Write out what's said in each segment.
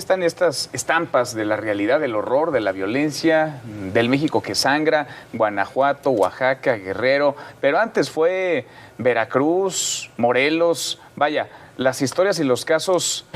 están estas estampas de la realidad, del horror, de la violencia, del México que sangra, Guanajuato, Oaxaca, Guerrero, pero antes fue Veracruz, Morelos, vaya, las historias y los casos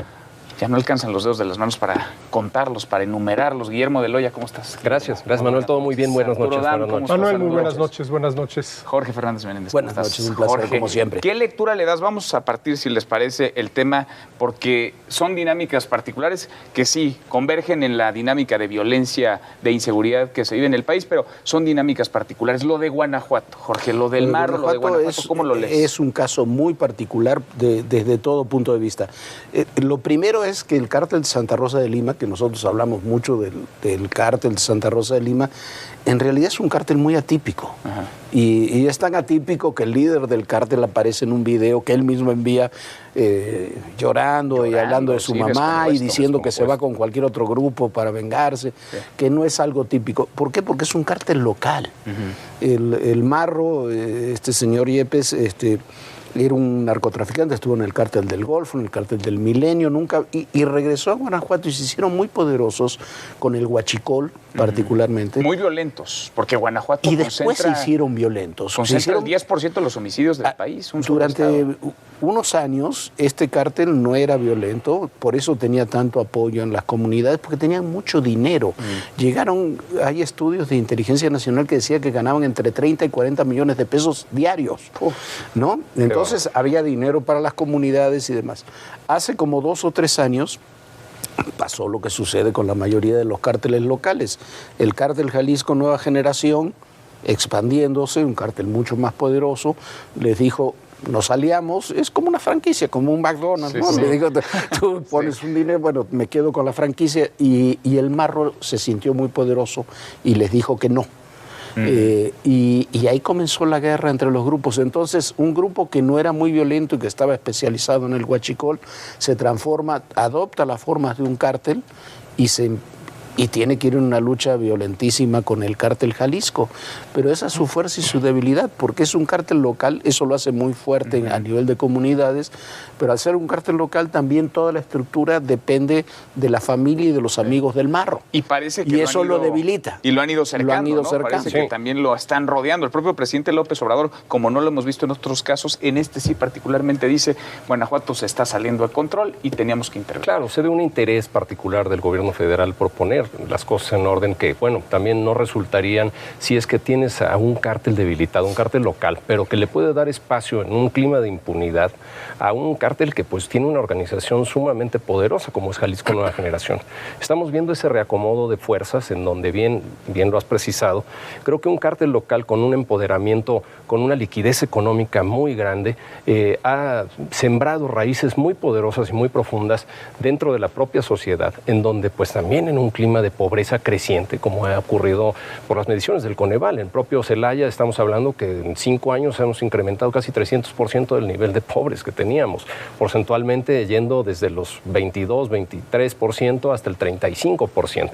ya no alcanzan los dedos de las manos para contarlos, para enumerarlos. Guillermo de Loya, ¿cómo estás? Gracias, Manuel, todo muy bien, buenas noches. Manuel, muy buenas noches, buenas noches. Jorge Fernández Menéndez, buenas noches, un placer, Jorge, como siempre. ¿Qué lectura le das? Vamos a partir, si les parece, el tema, porque son dinámicas particulares que sí, convergen en la dinámica de violencia, de inseguridad que se vive en el país, pero son dinámicas particulares. Lo de Guanajuato, Jorge, lo del Marro, lo de Guanajuato, ¿cómo lo lees? Es un caso muy particular desde todo punto de vista. Lo primero es que el cártel de Santa Rosa de Lima, que nosotros hablamos mucho del cártel de Santa Rosa de Lima, en realidad es un cártel muy atípico. Y es tan atípico que el líder del cártel aparece en un video que él mismo envía llorando y hablando de su mamá y diciendo que se va con cualquier otro grupo para vengarse, que no es algo típico. ¿Por qué? Porque es un cártel local. El Marro, este señor Yepes, era un narcotraficante, estuvo en el cártel del Golfo, en el cártel del Milenio, y regresó a Guanajuato y se hicieron muy poderosos con el huachicol, particularmente. Muy violentos, porque Guanajuato y después se hicieron violentos. Concentra el 10% de los homicidios del país. Durante unos años, este cártel no era violento, por eso tenía tanto apoyo en las comunidades, porque tenían mucho dinero. Hay estudios de inteligencia nacional que decían que ganaban entre 30 y 40 millones de pesos diarios, ¿no? Entonces había dinero para las comunidades y demás. Hace como 2 o 3 años pasó lo que sucede con la mayoría de los cárteles locales. El cártel Jalisco Nueva Generación, expandiéndose, un cártel mucho más poderoso, les dijo: nos aliamos, es como una franquicia, como un McDonald's, ¿no? Le digo, tú pones un dinero, bueno, me quedo con la franquicia, y el Marro se sintió muy poderoso y les dijo que no. Y ahí comenzó la guerra entre los grupos. Entonces, un grupo que no era muy violento y que estaba especializado en el huachicol se transforma, adopta las formas de un cártel y tiene que ir en una lucha violentísima con el cártel Jalisco. Pero esa es su fuerza y su debilidad, porque es un cártel local, eso lo hace muy fuerte a nivel de comunidades, pero al ser un cártel local también toda la estructura depende de la familia y de los amigos del Marro. Y parece que eso lo debilita. Y lo han ido cercando, ¿no? Parece que también lo están rodeando. El propio presidente López Obrador, como no lo hemos visto en otros casos, en este sí particularmente dice: Guanajuato se está saliendo de control y teníamos que intervenir. Claro, se ve un interés particular del gobierno federal por poner las cosas en orden que, bueno, también no resultarían si es que tienes a un cártel debilitado, un cártel local, pero que le puede dar espacio en un clima de impunidad a un cártel que pues tiene una organización sumamente poderosa como es Jalisco Nueva Generación. Estamos viendo ese reacomodo de fuerzas en donde bien lo has precisado. Creo que un cártel local con un empoderamiento, con una liquidez económica muy grande, ha sembrado raíces muy poderosas y muy profundas dentro de la propia sociedad, en donde pues también en un clima de pobreza creciente, como ha ocurrido por las mediciones del Coneval. En propio Celaya estamos hablando que en 5 años hemos incrementado casi 300% del nivel de pobres que teníamos, porcentualmente yendo desde los 22, 23% hasta el 35%.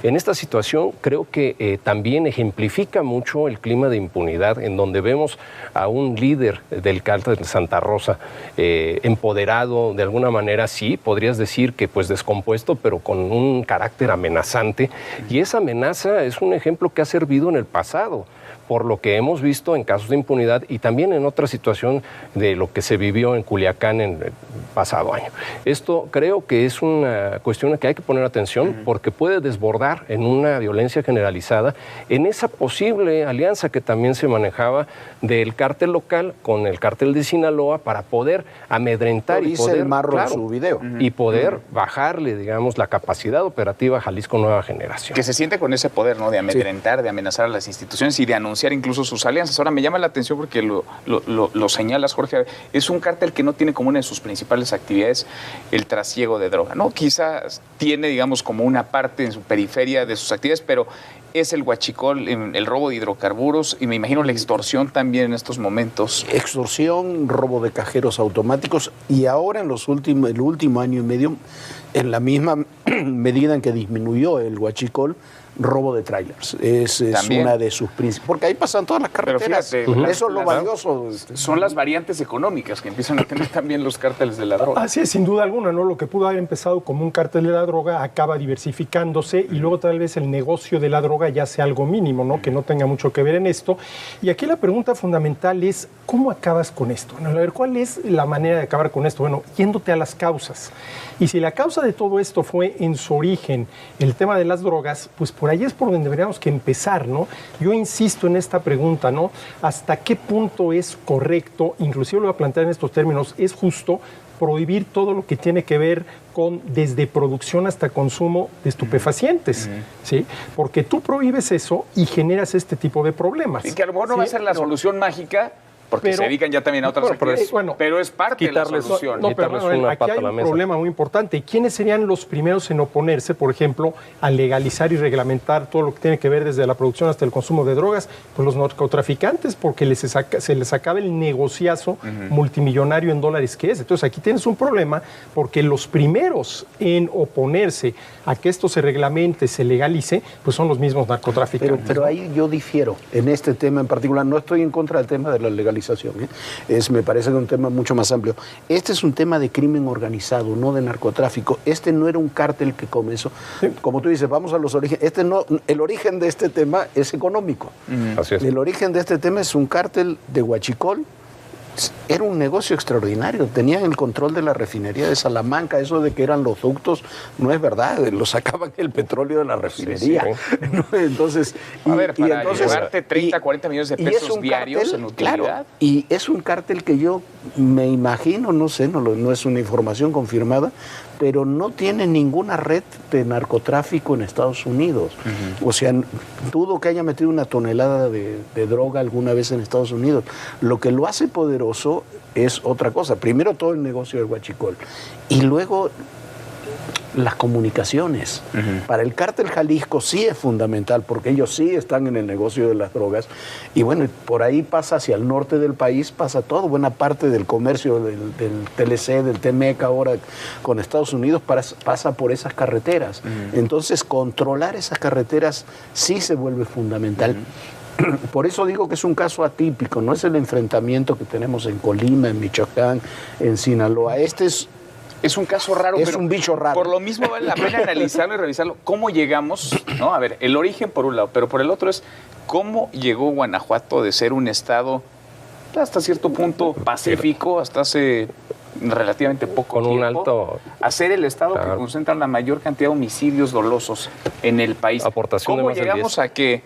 En esta situación creo que también ejemplifica mucho el clima de impunidad, en donde vemos a un líder del cártel de Santa Rosa empoderado, de alguna manera sí, podrías decir que pues descompuesto, pero con un carácter amenazante, y esa amenaza es un ejemplo que ha servido en el pasado, por lo que hemos visto en casos de impunidad y también en otra situación de lo que se vivió en Culiacán en el pasado año. Esto creo que es una cuestión a que hay que poner atención porque puede desbordar en una violencia generalizada, en esa posible alianza que también se manejaba del cártel local con el cártel de Sinaloa para poder amedrentar y poder, el Marro en su video. Y poder bajarle, digamos, la capacidad operativa a Jalisco Nueva Generación. Que se siente con ese poder, ¿no? De amedrentar, de amenazar a las instituciones y de anunciar incluso sus alianzas. Ahora me llama la atención porque lo señalas, Jorge, es un cártel que no tiene como una de sus principales actividades el trasiego de droga, ¿no? Quizás tiene, digamos, como una parte en su periferia de sus actividades, pero es el huachicol, el robo de hidrocarburos y me imagino la extorsión también en estos momentos. Extorsión, robo de cajeros automáticos y ahora en el último año y medio, en la misma medida en que disminuyó el huachicol, robo de trailers. Es una de sus principales. Porque ahí pasan todas las carreteras. Pero fíjate, eso es lo valioso. Son las variantes económicas que empiezan a tener también los cárteles de la droga. Así es, sin duda alguna, ¿no? Lo que pudo haber empezado como un cártel de la droga acaba diversificándose y luego tal vez el negocio de la droga ya sea algo mínimo, ¿no? Que no tenga mucho que ver en esto. Y aquí la pregunta fundamental es, ¿cómo acabas con esto? Bueno, a ver, ¿cuál es la manera de acabar con esto? Bueno, yéndote a las causas. Y si la causa de todo esto fue en su origen el tema de las drogas, pues por ahí es por donde deberíamos que empezar, ¿no? Yo insisto en esta pregunta, ¿no? ¿Hasta qué punto es correcto, inclusive lo voy a plantear en estos términos, es justo prohibir todo lo que tiene que ver con desde producción hasta consumo de estupefacientes, ¿sí? Porque tú prohíbes eso y generas este tipo de problemas. Y que a lo mejor no va a ser la solución mágica, porque se dedican ya también a otras actividades, pero es parte de la solución. Aquí hay un problema muy importante. ¿Quiénes serían los primeros en oponerse, por ejemplo, a legalizar y reglamentar todo lo que tiene que ver desde la producción hasta el consumo de drogas? Pues los narcotraficantes, porque se les acaba el negociazo multimillonario en dólares que es. Entonces aquí tienes un problema porque los primeros en oponerse a que esto se reglamente, se legalice, pues son los mismos narcotraficantes. Pero ahí yo difiero en este tema en particular. No estoy en contra del tema de la legalización. Me parece que es un tema mucho más amplio. Este es un tema de crimen organizado, no de narcotráfico. Este no era un cártel que comenzó. Sí. Como tú dices, vamos a los orígenes. El origen de este tema es económico. Así es. El origen de este tema es un cártel de huachicol. Era un negocio extraordinario, tenían el control de la refinería de Salamanca, eso de que eran los ductos no es verdad, lo sacaban el petróleo de la refinería. Sí. ¿No? Entonces, para llevarte 30, 40 millones de pesos diarios cártel, en utilidad. Claro, y es un cártel que yo me imagino, no sé, no es una información confirmada, pero no tiene ninguna red de narcotráfico en Estados Unidos. O sea, dudo que haya metido una tonelada de droga alguna vez en Estados Unidos. Lo que lo hace poderoso es otra cosa. Primero todo el negocio del huachicol y luego las comunicaciones. Para el cártel Jalisco sí es fundamental porque ellos sí están en el negocio de las drogas y bueno, por ahí pasa hacia el norte del país, pasa todo, buena parte del comercio del TLC, del TMEC ahora con Estados Unidos pasa por esas carreteras. Entonces controlar esas carreteras sí se vuelve fundamental. Por eso digo que es un caso atípico, no es el enfrentamiento que tenemos en Colima, en Michoacán, en Sinaloa. Este es un caso raro, es un bicho raro. Por lo mismo vale la pena analizarlo y revisarlo. ¿Cómo llegamos? ¿No? A ver, el origen por un lado, pero por el otro es cómo llegó Guanajuato de ser un estado hasta cierto punto pacífico, hasta hace relativamente poco tiempo, un alto, a ser el estado que concentra la mayor cantidad de homicidios dolosos en el país. Aportación ¿Cómo de más llegamos a que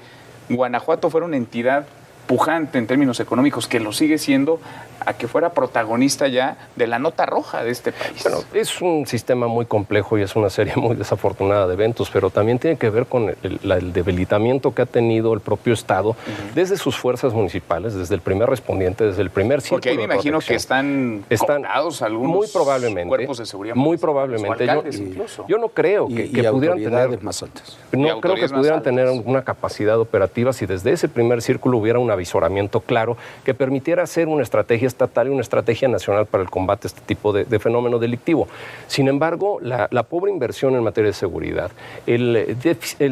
Guanajuato fuera una entidad pujante en términos económicos, que lo sigue siendo, a que fuera protagonista ya de la nota roja de este país? Bueno, es un sistema muy complejo y es una serie muy desafortunada de eventos, pero también tiene que ver con el debilitamiento que ha tenido el propio Estado desde sus fuerzas municipales, desde el primer respondiente, desde el primer círculo. Porque ahí me imagino que están cooptados algunos muy probablemente, cuerpos de seguridad. Muy probablemente. Yo no creo que pudieran tener más altas. No creo que pudieran tener una capacidad operativa si desde ese primer círculo hubiera un avisoramiento claro que permitiera hacer una estrategia estatal y una estrategia nacional para el combate a este tipo de fenómeno delictivo. Sin embargo, la pobre inversión en materia de seguridad, el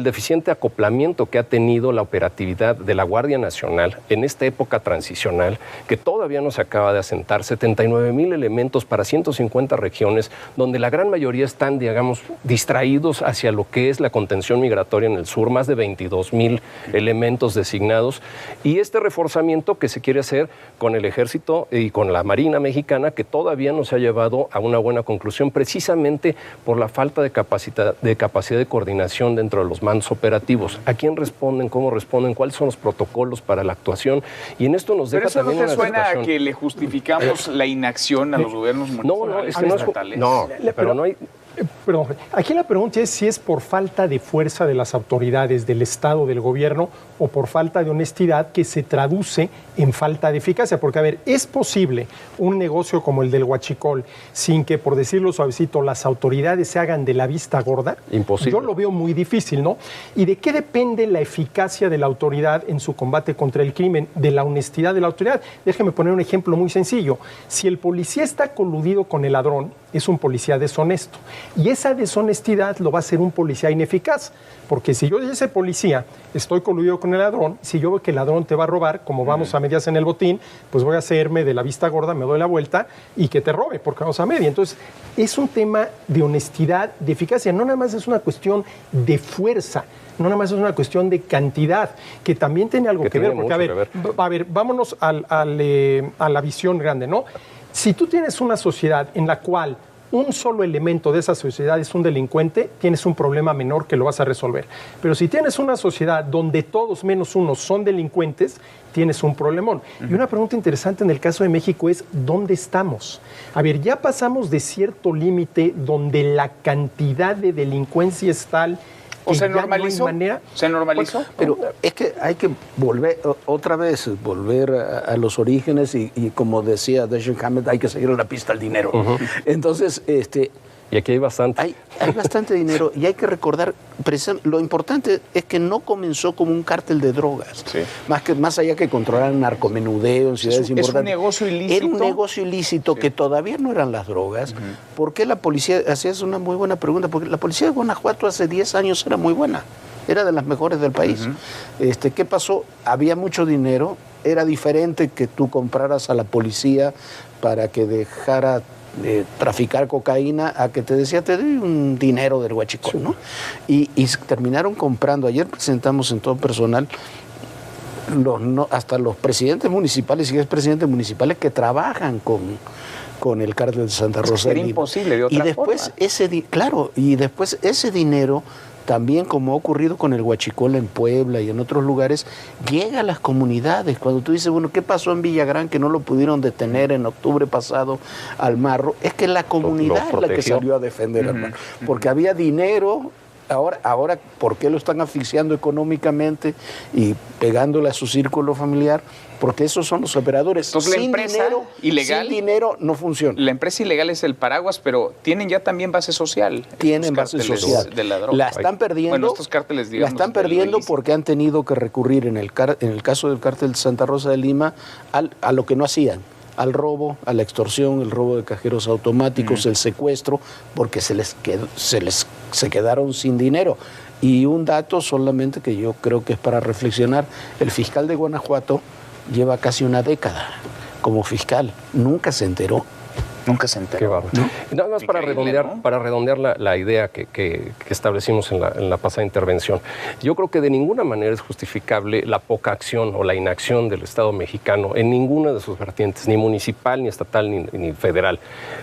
deficiente acoplamiento que ha tenido la operatividad de la Guardia Nacional en esta época transicional, que todavía no se acaba de asentar, 79,000 elementos para 150 regiones, donde la gran mayoría están, digamos, distraídos hacia lo que es la contención migratoria en el sur, más de 22,000 elementos designados, y este reforzamiento que se quiere hacer con el Ejército y con la Marina Mexicana, que todavía no se ha llevado a una buena conclusión, precisamente por la falta de capacidad de coordinación dentro de los mandos operativos. ¿A quién responden? ¿Cómo responden? ¿Cuáles son los protocolos para la actuación? Y en esto nos deja también una situación. ¿Pero eso no te suena a que le justificamos la inacción a los gobiernos municipales? Pero no hay... Perdón, aquí la pregunta es si es por falta de fuerza de las autoridades, del Estado, del gobierno, o por falta de honestidad que se traduce en falta de eficacia. Porque, a ver, ¿es posible un negocio como el del huachicol sin que, por decirlo suavecito, las autoridades se hagan de la vista gorda? Imposible. Yo lo veo muy difícil, ¿no? ¿Y de qué depende la eficacia de la autoridad en su combate contra el crimen? De la honestidad de la autoridad. Déjeme poner un ejemplo muy sencillo. Si el policía está coludido con el ladrón, es un policía deshonesto. Y esa deshonestidad lo va a hacer un policía ineficaz, porque si yo, ese policía, estoy coludido con el ladrón, si yo veo que el ladrón te va a robar, como vamos a medias en el botín, pues voy a hacerme de la vista gorda, me doy la vuelta y que te robe, porque vamos a media. Entonces, es un tema de honestidad, de eficacia, no nada más es una cuestión de fuerza, no nada más es una cuestión de cantidad, que también tiene algo que ver, porque a ver, vámonos a la visión grande, ¿no? Si tú tienes una sociedad en la cual un solo elemento de esa sociedad es un delincuente, tienes un problema menor que lo vas a resolver. Pero si tienes una sociedad donde todos menos uno son delincuentes, tienes un problemón. Y una pregunta interesante en el caso de México es, ¿dónde estamos? A ver, ya pasamos de cierto límite donde la cantidad de delincuencia es tal... ¿O se normalizó? ¿Se normalizó? Pero es que hay que volver, otra vez, volver a los orígenes y como decía Dashiell Hammett, hay que seguir la pista al dinero. Entonces, y aquí hay bastante. Hay bastante dinero y hay que recordar, lo importante es que no comenzó como un cártel de drogas. Sí. Más allá que controlar narcomenudeo en ciudades importantes. Es un negocio ilícito. Era un negocio ilícito que todavía no eran las drogas. ¿Por qué la policía? Hacías una muy buena pregunta, porque la policía de Guanajuato hace 10 años era muy buena. Era de las mejores del país. ¿Qué pasó? Había mucho dinero. Era diferente que tú compraras a la policía para que dejara traficar cocaína a que te decía, te doy un dinero del huachicol, ¿no? Y terminaron comprando. Ayer presentamos en todo personal hasta los presidentes municipales y expresidentes municipales que trabajan con el cártel de Santa Rosa. Era imposible de otra y después forma. Y después ese dinero, también como ha ocurrido con el huachicol en Puebla y en otros lugares, llega a las comunidades. Cuando tú dices, bueno, ¿qué pasó en Villagrán que no lo pudieron detener en octubre pasado al Marro? Es que la comunidad es la que salió a defender al Marro, porque había dinero. Ahora, ¿por qué lo están asfixiando económicamente y pegándole a su círculo familiar? Porque esos son los operadores. Entonces, la empresa ilegal, sin dinero no funciona. La empresa ilegal es el paraguas, pero tienen ya también base social. Tienen base social. De la droga. La están perdiendo. Bueno, estos cárteles, digamos, la están perdiendo porque han tenido que recurrir, en el caso del cártel de Santa Rosa de Lima, a lo que no hacían. Al robo, a la extorsión, el robo de cajeros automáticos, el secuestro, porque se quedaron sin dinero. Y un dato solamente que yo creo que es para reflexionar, el fiscal de Guanajuato lleva casi una década como fiscal, nunca se enteró. Nunca se enteró. Qué bárbaro. ¿No? Nada más para redondear la idea que establecimos en la pasada intervención. Yo creo que de ninguna manera es justificable la poca acción o la inacción del Estado mexicano en ninguna de sus vertientes, ni municipal, ni estatal, ni federal.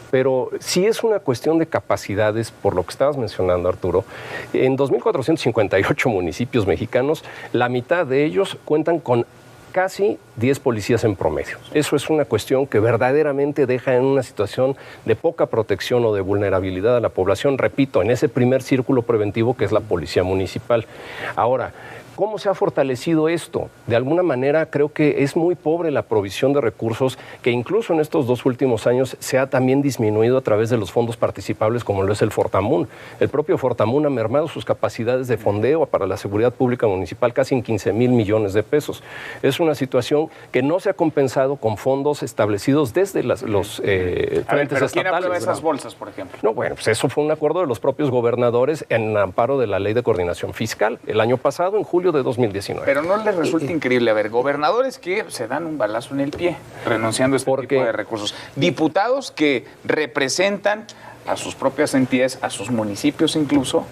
Pero sí es una cuestión de capacidades, por lo que estabas mencionando, Arturo. En 2.458 municipios mexicanos, la mitad de ellos cuentan con casi 10 policías en promedio. Eso es una cuestión que verdaderamente deja en una situación de poca protección o de vulnerabilidad a la población, repito, en ese primer círculo preventivo que es la policía municipal. Ahora, ¿cómo se ha fortalecido esto? De alguna manera creo que es muy pobre la provisión de recursos que incluso en estos 2 últimos años se ha también disminuido a través de los fondos participables como lo es el Fortamun. El propio Fortamun ha mermado sus capacidades de fondeo para la seguridad pública municipal casi en 15,000 millones de pesos. Es una situación que no se ha compensado con fondos establecidos desde los frentes estatales. ¿Quién aprueba esas bolsas, por ejemplo? No, bueno, pues eso fue un acuerdo de los propios gobernadores en amparo de la Ley de Coordinación Fiscal. El año pasado, en julio de 2019. Pero no les resulta increíble, a ver, gobernadores que se dan un balazo en el pie renunciando a este tipo de recursos, diputados que representan a sus propias entidades, a sus municipios incluso,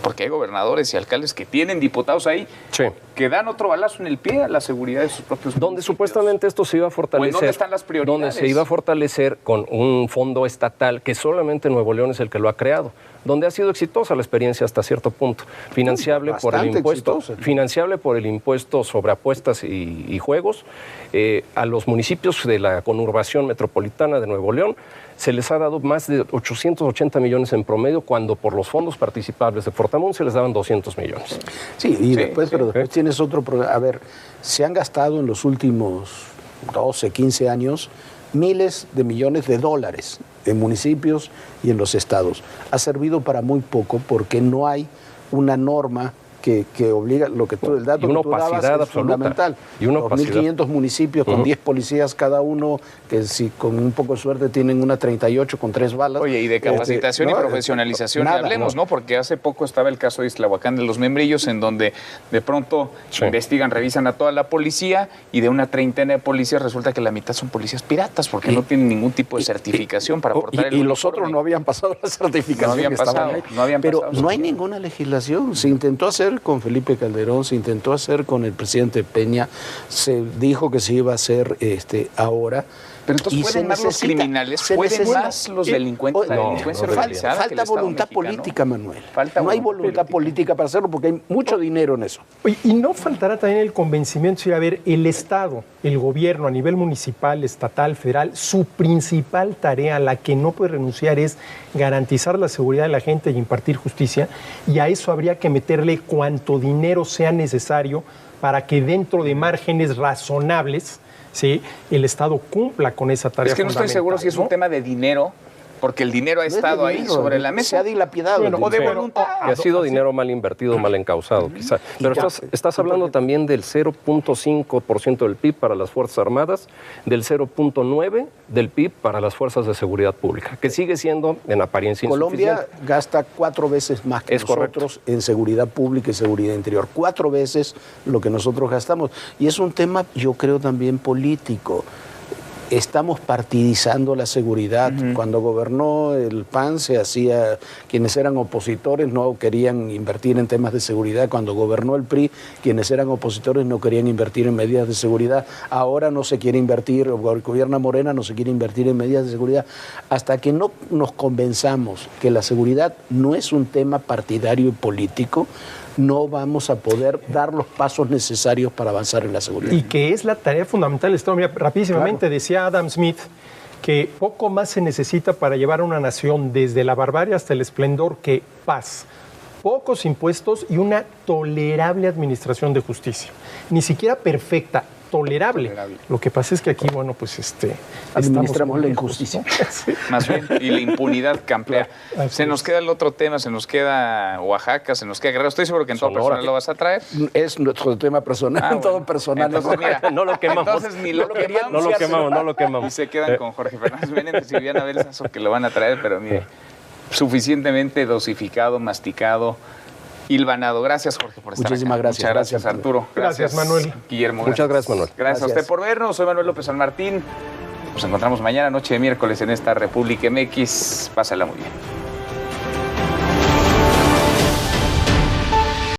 porque hay gobernadores y alcaldes que tienen diputados ahí, que dan otro balazo en el pie a la seguridad de sus propios municipios. Donde supuestamente esto se iba a fortalecer. ¿Dónde están las prioridades? Donde se iba a fortalecer con un fondo estatal que solamente Nuevo León es el que lo ha creado, donde ha sido exitosa la experiencia hasta cierto punto, financiable por el impuesto sobre apuestas y juegos. A los municipios de la conurbación metropolitana de Nuevo León se les ha dado más de 880 millones en promedio, cuando por los fondos participables de Fortamun se les daban 200 millones. Sí, y después tienes otro problema. A ver, se han gastado en los últimos 12, 15 años miles de millones de dólares en municipios y en los estados. Ha servido para muy poco porque no hay una norma que obliga, lo que tú, el dato y una que tú dabas opacidad es absoluta. fundamental. Y una opacidad. 2.500 municipios con 10 policías cada uno, que si con un poco de suerte tienen una 38 con 3 balas. Oye, y de capacitación y profesionalización, nada, y hablemos, ¿no? Porque hace poco estaba el caso de Islahuacán de los Membrillos, en donde de pronto investigan, revisan a toda la policía, y de una treintena de policías resulta que la mitad son policías piratas, porque no tienen ningún tipo de certificación para portar el y uniforme. los otros no habían pasado la certificación. No habían que estaban pasado, ahí. no habían Pero pasado. no hay ninguna legislación. Se intentó hacer con Felipe Calderón, se intentó hacer con el presidente Peña, se dijo que se iba a hacer ahora. Pero entonces Y pueden se más los necesita- criminales, se pueden necesita- más los delincuentes, la No, delincuencia no organizada. que el Falta Estado voluntad mexicano. política, Manuel. Falta no hay voluntad voluntad política para hacerlo porque hay mucho dinero en eso. Oye, y no faltará también el convencimiento, de decir, a ver, el Estado, el gobierno a nivel municipal, estatal, federal, su principal tarea, a la que no puede renunciar, es garantizar la seguridad de la gente y impartir justicia, y a eso habría que meterle cuanto dinero sea necesario para que dentro de márgenes razonables, ¿sí?, el Estado cumpla con esa tarea. Es que no estoy seguro si es un ¿no? tema de dinero, porque el dinero ha No es de estado ahí dinero, sobre la Se mesa. ha dilapidado. Bueno, O de Sí. voluntad. Y ha sido dinero mal invertido, mal encausado, quizá. Pero estás hablando también del 0.5% del PIB para las Fuerzas Armadas, del 0.9% del PIB para las Fuerzas de Seguridad Pública, que sigue siendo en apariencia Colombia insuficiente. gasta 4 veces más que Es correcto. nosotros en seguridad pública y seguridad interior. 4 veces lo que nosotros gastamos. Y es un tema, yo creo, también político. Estamos partidizando la seguridad. Cuando gobernó el PAN se hacía, quienes eran opositores no querían invertir en temas de seguridad. Cuando gobernó el PRI, quienes eran opositores no querían invertir en medidas de seguridad. Ahora no se quiere invertir, o gobierna Morena, no se quiere invertir en medidas de seguridad. Hasta que no nos convenzamos que la seguridad no es un tema partidario y político, no vamos a poder dar los pasos necesarios para avanzar en la seguridad. Y que es la tarea fundamental del Estado. Mira, rapidísimamente decía Adam Smith que poco más se necesita para llevar a una nación desde la barbarie hasta el esplendor que paz, pocos impuestos y una tolerable administración de justicia. Ni siquiera perfecta, tolerable. Lo que pasa es que aquí, bueno, pues administramos la lejos, injusticia. ¿no? Sí. Más bien, y la impunidad campea. Así Se nos queda el otro tema, se nos queda Oaxaca, se nos queda Guerrero. Estoy seguro que en todo Sonora. personal lo vas a traer. Es nuestro tema personal, Ah, todo bueno. personal. Entonces, mira, No lo quemamos. Entonces ni lo quemamos. No lo quemamos, no lo Y quemamos. se quedan con Jorge Fernández Menéndez y Viviana Belsazo, que lo van a traer, pero mire, suficientemente dosificado, masticado, hilvanado. Gracias, Jorge, por estar Muchísimas acá. gracias. Muchas gracias, Gracias, Arturo. Gracias, Manuel. Guillermo. Muchas gracias, Manuel. Gracias a usted Gracias. por vernos. Soy Manuel López San Martín. Nos encontramos mañana, noche de miércoles, en esta República MX. Pásala muy bien.